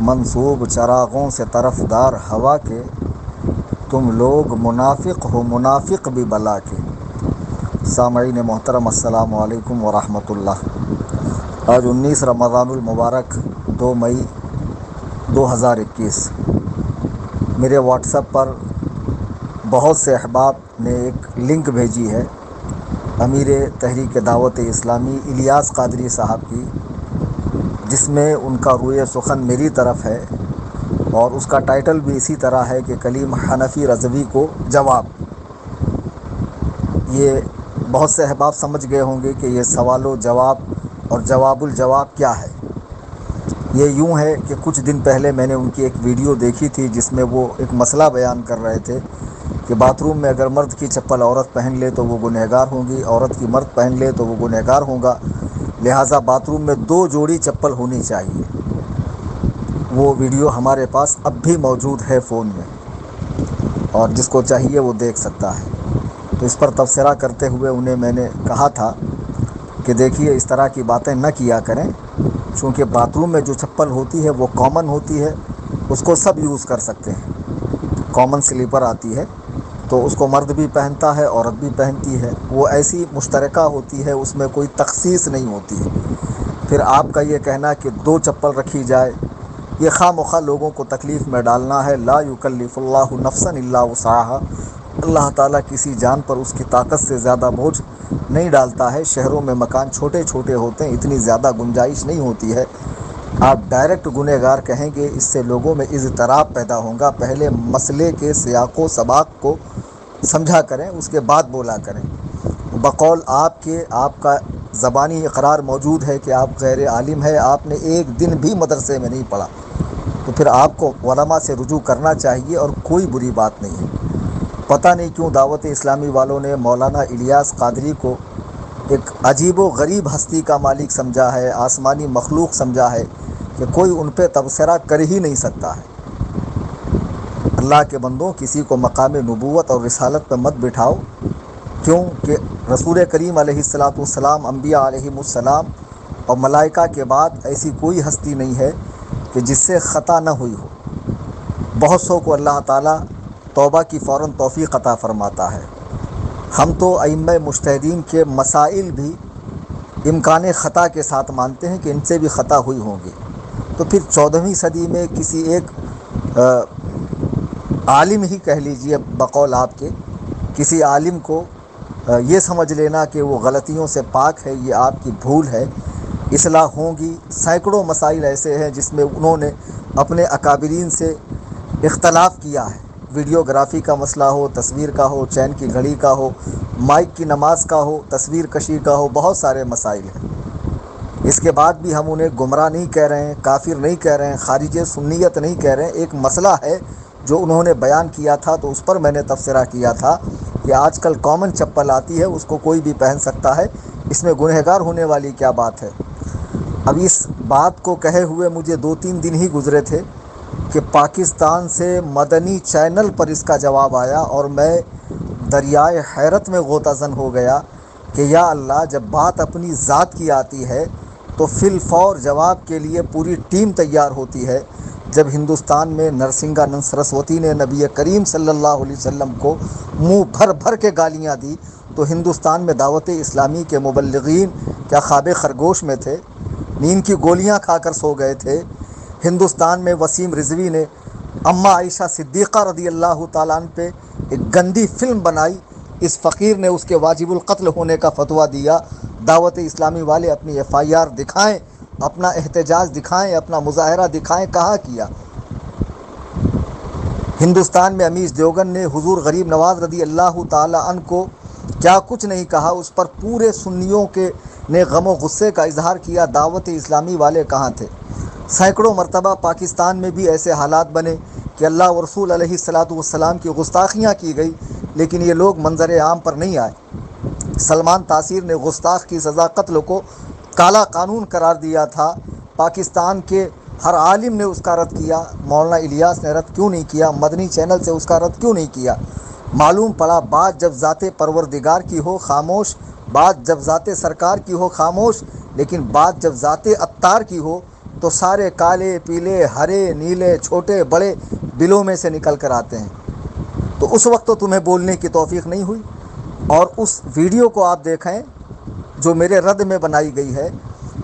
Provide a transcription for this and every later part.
منصوب چراغوں سے طرفدار ہوا کے، تم لوگ منافق ہو منافق بھی بلا کے۔ سامعین محترم، السلام علیکم ورحمۃ اللہ۔ آج 19 رمضان المبارک 2 مئی 2021۔ میرے واٹس ایپ پر بہت سے احباب نے ایک لنک بھیجی ہے امیر تحریک دعوت اسلامی الیاس قادری صاحب کی، جس میں ان کا روئے سخن میری طرف ہے، اور اس کا ٹائٹل بھی اسی طرح ہے کہ کلیم حنفی رضوی کو جواب۔ یہ بہت سے احباب سمجھ گئے ہوں گے کہ یہ سوال و جواب اور جواب الجواب کیا ہے۔ یہ یوں ہے کہ کچھ دن پہلے میں نے ان کی ایک ویڈیو دیکھی تھی جس میں وہ ایک مسئلہ بیان کر رہے تھے کہ باتھ روم میں اگر مرد کی چپل عورت پہن لے تو وہ گنہگار ہوں گی، عورت کی مرد پہن لے تو وہ گنہگار ہوگا، لہٰذا باتھ روم میں 2 جوڑی چپل ہونی چاہیے۔ وہ ویڈیو ہمارے پاس اب بھی موجود ہے فون میں، اور جس کو چاہیے وہ دیکھ سکتا ہے۔ تو اس پر تبصرہ کرتے ہوئے انہیں میں نے کہا تھا کہ دیکھیے، اس طرح کی باتیں نہ کیا کریں، چونکہ باتھ روم میں جو چپل ہوتی ہے وہ کامن ہوتی ہے، اس کو سب یوز کر سکتے ہیں۔ کامن سلیپر آتی ہے تو اس کو مرد بھی پہنتا ہے، عورت بھی پہنتی ہے، وہ ایسی مشترکہ ہوتی ہے، اس میں کوئی تخصیص نہیں ہوتی ہے۔ پھر آپ کا یہ کہنا کہ 2 چپل رکھی جائے، یہ خواہ مخواہ لوگوں کو تکلیف میں ڈالنا ہے۔ لا یکلف اللہ نفسا الا وسعها، اللہ تعالیٰ کسی جان پر اس کی طاقت سے زیادہ بوجھ نہیں ڈالتا ہے۔ شہروں میں مکان چھوٹے چھوٹے ہوتے ہیں، اتنی زیادہ گنجائش نہیں ہوتی ہے۔ آپ ڈائریکٹ گنہگار کہیں گے، اس سے لوگوں میں اضطراب پیدا ہوگا۔ پہلے مسئلے کے سیاق و سباق کو سمجھا کریں، اس کے بعد بولا کریں۔ بقول آپ کے، آپ کا زبانی اقرار موجود ہے کہ آپ غیر عالم ہے، آپ نے ایک دن بھی مدرسے میں نہیں پڑھا، تو پھر آپ کو علماء سے رجوع کرنا چاہیے، اور کوئی بری بات نہیں ہے۔ پتہ نہیں کیوں دعوت اسلامی والوں نے مولانا الیاس قادری کو ایک عجیب و غریب ہستی کا مالک سمجھا ہے، آسمانی مخلوق سمجھا ہے کہ کوئی ان پہ تبصرہ کر ہی نہیں سکتا ہے۔ اللہ کے بندوں، کسی کو مقام نبوت اور رسالت پہ مت بٹھاؤ، کیوں کہ رسول کریم علیہ الصلاۃ والسلام، انبیاء علیہم السلام اور ملائکہ کے بعد ایسی کوئی ہستی نہیں ہے کہ جس سے خطا نہ ہوئی ہو۔ بہت سو کو اللہ تعالیٰ توبہ کی فوراً توفیق عطا فرماتا ہے۔ ہم تو ائمہ مجتہدین کے مسائل بھی امکان خطا کے ساتھ مانتے ہیں کہ ان سے بھی خطا ہوئی ہوں گی۔ تو پھر 14ویں صدی میں کسی ایک عالم ہی کہہ لیجئے، بقول آپ کے کسی عالم کو یہ سمجھ لینا کہ وہ غلطیوں سے پاک ہے، یہ آپ کی بھول ہے، اصلاح ہوں گی۔ سینکڑوں مسائل ایسے ہیں جس میں انہوں نے اپنے اکابرین سے اختلاف کیا ہے، ویڈیوگرافی کا مسئلہ ہو، تصویر کا ہو، چین کی گھڑی کا ہو، مائک کی نماز کا ہو، تصویر کشی کا ہو، بہت سارے مسائل ہیں۔ اس کے بعد بھی ہم انہیں گمراہ نہیں کہہ رہے ہیں، کافر نہیں کہہ رہے ہیں، خارج سنیت نہیں کہہ رہے ہیں۔ ایک مسئلہ ہے جو انہوں نے بیان کیا تھا، تو اس پر میں نے تبصرہ کیا تھا کہ آج کل کامن چپل آتی ہے، اس کو کوئی بھی پہن سکتا ہے، اس میں گنہگار ہونے والی کیا بات ہے۔ اب اس بات کو کہے ہوئے مجھے 2-3 دن ہی گزرے تھے کہ پاکستان سے مدنی چینل پر اس کا جواب آیا، اور میں دریائے حیرت میں غوطہ زن ہو گیا کہ یا اللہ، جب بات اپنی ذات کی آتی ہے تو فی الفور جواب کے لیے پوری ٹیم تیار ہوتی ہے۔ جب ہندوستان میں نرسنگانند سرسوتی نے نبی کریم صلی اللہ علیہ وسلم کو منہ بھر بھر کے گالیاں دی، تو ہندوستان میں دعوت اسلامی کے مبلغین کیا خواب خرگوش میں تھے؟ نیند کی گولیاں کھا کر سو گئے تھے؟ ہندوستان میں وسیم رضوی نے اماں عائشہ صدیقہ رضی اللہ تعالیٰ عنہ پہ ایک گندی فلم بنائی، اس فقیر نے اس کے واجب القتل ہونے کا فتویٰ دیا۔ دعوت اسلامی والے اپنی FIR دکھائیں، اپنا احتجاج دکھائیں، اپنا مظاہرہ دکھائیں، کہاں کیا؟ ہندوستان میں امیش دیوبند نے حضور غریب نواز رضی اللہ تعالیٰ عنہ کو کیا کچھ نہیں کہا، اس پر پورے سنیوں کے نے غم و غصے کا اظہار کیا۔ دعوت اسلامی والے کہاں تھے؟ سینکڑوں مرتبہ پاکستان میں بھی ایسے حالات بنے کہ اللہ و رسول علیہ الصلاۃ والسلام کی گستاخیاں کی گئی، لیکن یہ لوگ منظر عام پر نہیں آئے۔ سلمان تاثیر نے گستاخ کی سزا قتل کو کالا قانون قرار دیا تھا، پاکستان کے ہر عالم نے اس کا رد کیا، مولانا الیاس نے رد کیوں نہیں کیا؟ مدنی چینل سے اس کا رد کیوں نہیں کیا؟ معلوم پڑا بات جب ذات پروردگار کی ہو خاموش، بات جب ذات سرکار کی ہو خاموش، لیکن بات جب ذات عطار کی ہو تو سارے کالے پیلے ہرے نیلے چھوٹے بڑے بلوں میں سے نکل کر آتے ہیں. تو اس وقت تو تمہیں بولنے کی توفیق نہیں ہوئی. اور اس ویڈیو کو آپ دیکھیں جو میرے رد میں بنائی گئی ہے،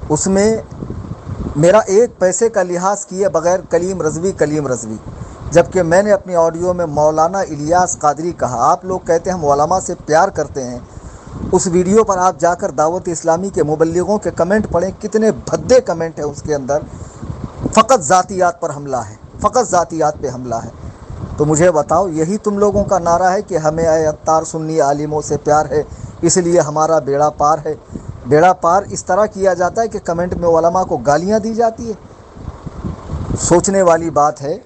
اس میں میرا ایک پیسے کا لحاظ کیے بغیر کلیم رضوی، جبکہ میں نے اپنی آڈیو میں مولانا الیاس قادری کہا. آپ لوگ کہتے ہیں ہم علماء سے پیار کرتے ہیں. اس ویڈیو پر آپ جا کر دعوت اسلامی کے مبلغوں کے کمنٹ پڑھیں، کتنے بھدے کمنٹ ہیں اس کے اندر. فقط ذاتیات پر حملہ ہے، فقط ذاتیات پہ حملہ ہے. تو مجھے بتاؤ، یہی تم لوگوں کا نعرہ ہے کہ ہمیں اے عطار سنی عالموں سے پیار ہے، اس لیے ہمارا بیڑا پار ہے. بیڑا پار اس طرح کیا جاتا ہے کہ کمنٹ میں علماء کو گالیاں دی جاتی ہے. سوچنے والی بات ہے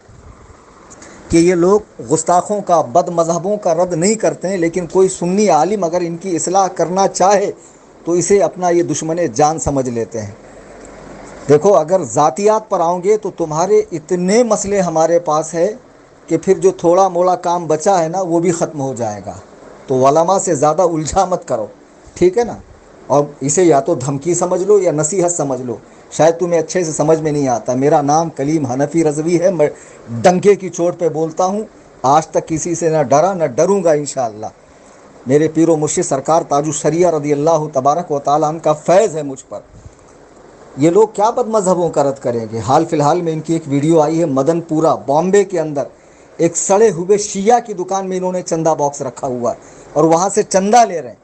کہ یہ لوگ گستاخوں کا، بد مذہبوں کا رد نہیں کرتے ہیں، لیکن کوئی سنی عالم اگر ان کی اصلاح کرنا چاہے تو اسے اپنا یہ دشمن جان سمجھ لیتے ہیں. دیکھو، اگر ذاتیات پر آؤ گے تو تمہارے اتنے مسئلے ہمارے پاس ہے کہ پھر جو تھوڑا موڑا کام بچا ہے نا وہ بھی ختم ہو جائے گا. تو علماء سے زیادہ الجھا مت کرو، ٹھیک ہے نا. اور اسے یا تو دھمکی سمجھ لو یا نصیحت سمجھ لو، شاید تمہیں اچھے سے سمجھ میں نہیں آتا. میرا نام کلیم حنفی رضوی ہے، میں ڈنکے کی چوٹ پہ بولتا ہوں. آج تک کسی سے نہ ڈرا نہ ڈروں گا انشاءاللہ. میرے پیر و مرشد سرکار تاج الشریعہ رضی اللہ تبارک و تعالیٰ عنہ کا فیض ہے مجھ پر. یہ لوگ کیا بد مذہبوں کا رد کریں گے؟ حال فی الحال میں ان کی ایک ویڈیو آئی ہے مدن پورہ بامبے کے اندر، ایک سڑے ہوئے شیعہ کی دکان میں انہوں نے چندہ باکس رکھا ہوا ہے اور وہاں سے چندہ لے رہے ہیں.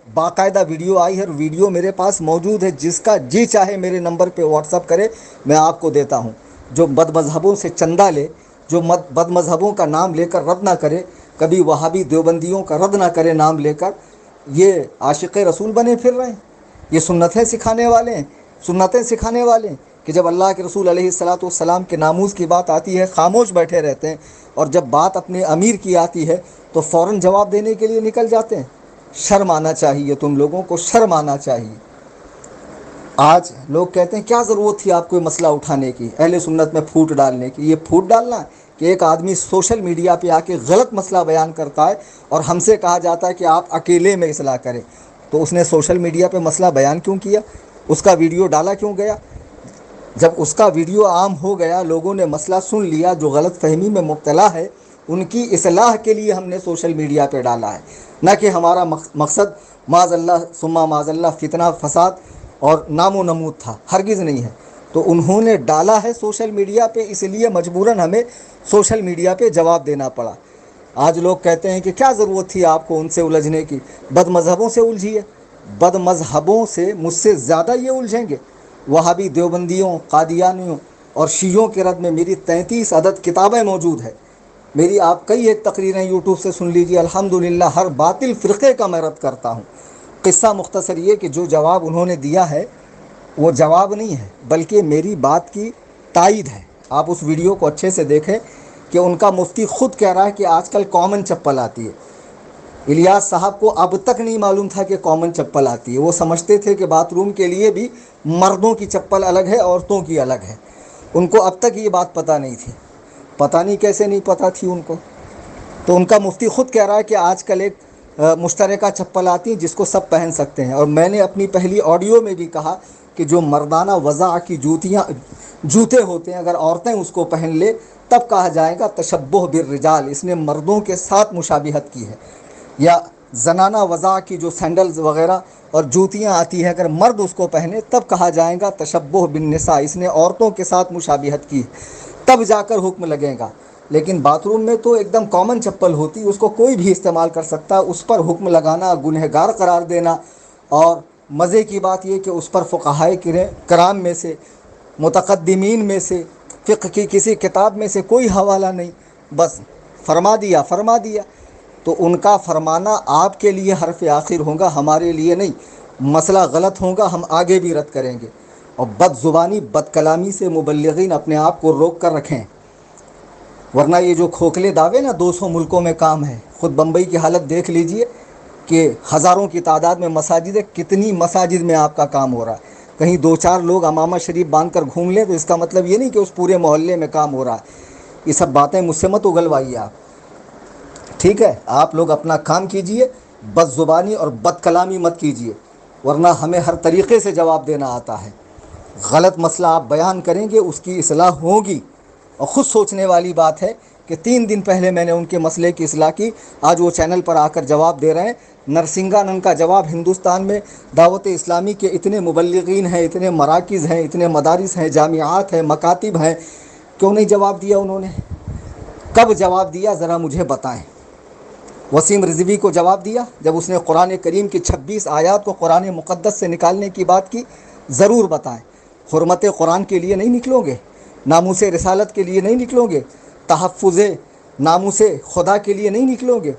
باقاعدہ ویڈیو آئی ہے اور ویڈیو میرے پاس موجود ہے. جس کا جی چاہے میرے نمبر پہ واٹس اپ کرے، میں آپ کو دیتا ہوں. جو بد مذہبوں سے چندہ لے، جو بد مذہبوں کا نام لے کر رد نہ کرے، کبھی وہابی دیوبندیوں کا رد نہ کرے نام لے کر، یہ عاشق رسول بنے پھر رہے ہیں. یہ سنتیں سکھانے والے ہیں، سنتیں سکھانے والے ہیں کہ جب اللہ کے رسول علیہ الصلاۃ والسلام کے ناموز کی بات آتی ہے خاموش بیٹھے رہتے ہیں، اور جب بات اپنے امیر کی آتی ہے تو فوراً جواب دینے کے لیے نکل جاتے ہیں. شرم آنا چاہیے، تم لوگوں کو شرم آنا چاہیے. آج لوگ کہتے ہیں کیا ضرورت تھی آپ کو مسئلہ اٹھانے کی، اہل سنت میں پھوٹ ڈالنے کی. یہ پھوٹ ڈالنا کہ ایک آدمی سوشل میڈیا پہ آ کے غلط مسئلہ بیان کرتا ہے اور ہم سے کہا جاتا ہے کہ آپ اکیلے میں اصلاح کریں. تو اس نے سوشل میڈیا پہ مسئلہ بیان کیوں کیا؟ اس کا ویڈیو ڈالا کیوں گیا؟ جب اس کا ویڈیو عام ہو گیا، لوگوں نے مسئلہ سن لیا، جو غلط فہمی میں مبتلا ہے ان کی اصلاح کے لیے ہم نے سوشل میڈیا پہ ڈالا ہے، نہ کہ ہمارا مقصد معاذ اللہ ثم معاذ اللہ فتنہ فساد اور نام و نمود تھا، ہرگز نہیں ہے. تو انہوں نے ڈالا ہے سوشل میڈیا پہ، اس لیے مجبوراً ہمیں سوشل میڈیا پہ جواب دینا پڑا. آج لوگ کہتے ہیں کہ کیا ضرورت تھی آپ کو ان سے الجھنے کی، بد مذہبوں سے الجھیے. بد مذہبوں سے مجھ سے زیادہ یہ الجھیں گے. وہابی دیوبندیوں، قادیانیوں اور شیعوں کے رد میں میری 33 عدد کتابیں موجود ہیں. میری آپ کئی ایک تقریریں یوٹیوب سے سن لیجیے. الحمدللہ ہر باطل فرقے کا میں رد کرتا ہوں. قصہ مختصر یہ کہ جو جواب انہوں نے دیا ہے وہ جواب نہیں ہے بلکہ میری بات کی تائید ہے. آپ اس ویڈیو کو اچھے سے دیکھیں کہ ان کا مفتی خود کہہ رہا ہے کہ آج کل کامن چپل آتی ہے. الیاس صاحب کو اب تک نہیں معلوم تھا کہ کامن چپل آتی ہے. وہ سمجھتے تھے کہ باتھ روم کے لیے بھی مردوں کی چپل الگ ہے، عورتوں کی الگ ہے. ان کو اب تک یہ بات پتہ نہیں تھی. پتہ نہیں کیسے نہیں پتہ تھی ان کو. تو ان کا مفتی خود کہہ رہا ہے کہ آج کل ایک مشترکہ چپل آتی ہیں جس کو سب پہن سکتے ہیں. اور میں نے اپنی پہلی آڈیو میں بھی کہا کہ جو مردانہ وضع کی جوتے ہوتے ہیں اگر عورتیں اس کو پہن لے تب کہا جائے گا تشبہ بالرجال، اس نے مردوں کے ساتھ مشابہت کی ہے. یا زنانہ وضع کی جو سینڈلز وغیرہ اور جوتیاں آتی ہیں اگر مرد اس کو پہنے تب کہا جائے گا تشبہ بالنساء، اس نے عورتوں کے ساتھ مشابہت کی، تب جا کر حکم لگے گا. لیکن باتھ روم میں تو ایک دم کامن چپل ہوتی، اس کو کوئی بھی استعمال کر سکتا. اس پر حکم لگانا، گنہگار قرار دینا، اور مزے کی بات یہ کہ اس پر فقہائے کرام میں سے، متقدمین میں سے، فقہ کی کسی کتاب میں سے کوئی حوالہ نہیں، بس فرما دیا. تو ان کا فرمانا آپ کے لیے حرف آخر ہوگا، ہمارے لیے نہیں. مسئلہ غلط ہوگا ہم آگے بھی رد کریں گے. اور بد زبانی بد کلامی سے مبلغین اپنے آپ کو روک کر رکھیں، ورنہ یہ جو کھوکھلے دعوے نا 200 ملکوں میں کام ہے. خود بمبئی کی حالت دیکھ لیجئے کہ ہزاروں کی تعداد میں مساجد ہے، کتنی مساجد میں آپ کا کام ہو رہا ہے. کہیں 2-4 لوگ امامہ شریف باندھ کر گھوم لیں تو اس کا مطلب یہ نہیں کہ اس پورے محلے میں کام ہو رہا ہے. یہ سب باتیں مجھ سے مت اگلوائیے آپ، ٹھیک ہے؟ آپ لوگ اپنا کام کیجئے، بد زبانی اور بد کلامی مت کیجئے، ورنہ ہمیں ہر طریقے سے جواب دینا آتا ہے. غلط مسئلہ آپ بیان کریں گے اس کی اصلاح ہوگی. اور خود سوچنے والی بات ہے کہ 3 دن پہلے میں نے ان کے مسئلے کی اصلاح کی, آج وہ چینل پر آ کر جواب دے رہے ہیں. نرسنگانند کا جواب ہندوستان میں دعوت اسلامی کے اتنے مبلغین ہیں, اتنے مراکز ہیں, اتنے مدارس ہیں, جامعات ہیں, مکاتب ہیں, کیوں نہیں جواب دیا انہوں نے؟ کب جواب دیا ذرا مجھے بتائیں. وسیم رضوی کو جواب دیا جب اس نے قرآن کریم کی 26 آیات کو قرآن مقدس سے نکالنے کی بات کی؟ ضرور بتائیں. حرمت قرآن کے لیے نہیں نکلو گے؟ ناموس رسالت کے لیے نہیں نکلو گے؟ تحفظ ناموس خدا کے لیے نہیں نکلو گے؟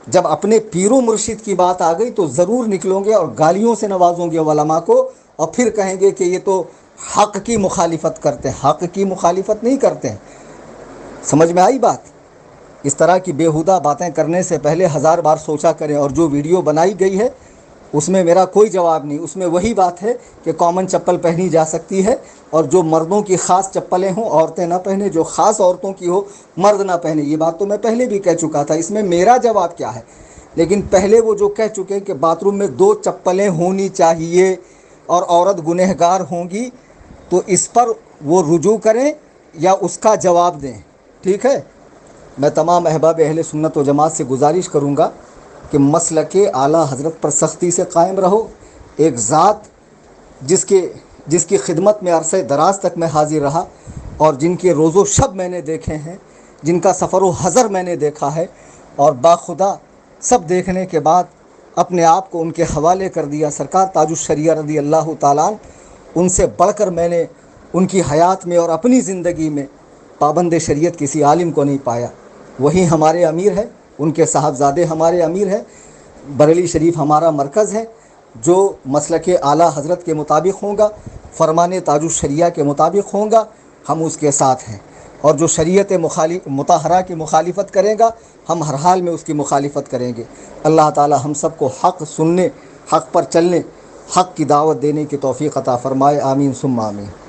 جب اپنے پیر و مرشد کی بات آ گئی تو ضرور نکلو گے اور گالیوں سے نوازوں گے علماء کو, اور پھر کہیں گے کہ یہ تو حق کی مخالفت کرتے ہیں. حق کی مخالفت نہیں کرتے ہیں. سمجھ میں آئی بات؟ اس طرح کی بیہودہ باتیں کرنے سے پہلے 1000 بار سوچا کریں. اور جو ویڈیو بنائی گئی ہے اس میں میرا کوئی جواب نہیں. اس میں وہی بات ہے کہ کامن چپل پہنی جا سکتی ہے, اور جو مردوں کی خاص چپلیں ہوں عورتیں نہ پہنیں, جو خاص عورتوں کی ہو مرد نہ پہنے. یہ بات تو میں پہلے بھی کہہ چکا تھا, اس میں میرا جواب کیا ہے؟ لیکن پہلے وہ جو کہہ چکے کہ باتھ روم میں 2 چپلیں ہونی چاہیے اور عورت گنہگار ہوں گی, تو اس پر وہ رجوع کریں یا اس کا جواب دیں. ٹھیک ہے. میں تمام احباب اہل سنت و جماعت سے گزارش کروں گا کہ مسلک اعلیٰ حضرت پر سختی سے قائم رہو. ایک ذات جس کی خدمت میں عرصہ دراز تک میں حاضر رہا, اور جن کے روز و شب میں نے دیکھے ہیں, جن کا سفر و حضر میں نے دیکھا ہے, اور باخدا سب دیکھنے کے بعد اپنے آپ کو ان کے حوالے کر دیا. سرکار تاج الشریعہ رضی اللہ تعالیٰ عنہ, ان سے بڑھ کر میں نے ان کی حیات میں اور اپنی زندگی میں پابند شریعت کسی عالم کو نہیں پایا. وہی ہمارے امیر ہے, ان کے صاحبزادے ہمارے امیر ہیں. بریلی شریف ہمارا مرکز ہے. جو مسلک اعلیٰ حضرت کے مطابق ہوں گا, فرمان تاج الشریعہ کے مطابق ہوں گا, ہم اس کے ساتھ ہیں. اور جو شریعت مطہرہ کی مخالفت کرے گا, ہم ہر حال میں اس کی مخالفت کریں گے. اللہ تعالی ہم سب کو حق سننے, حق پر چلنے, حق کی دعوت دینے کی توفیق عطا فرمائے. آمین ثم آمین.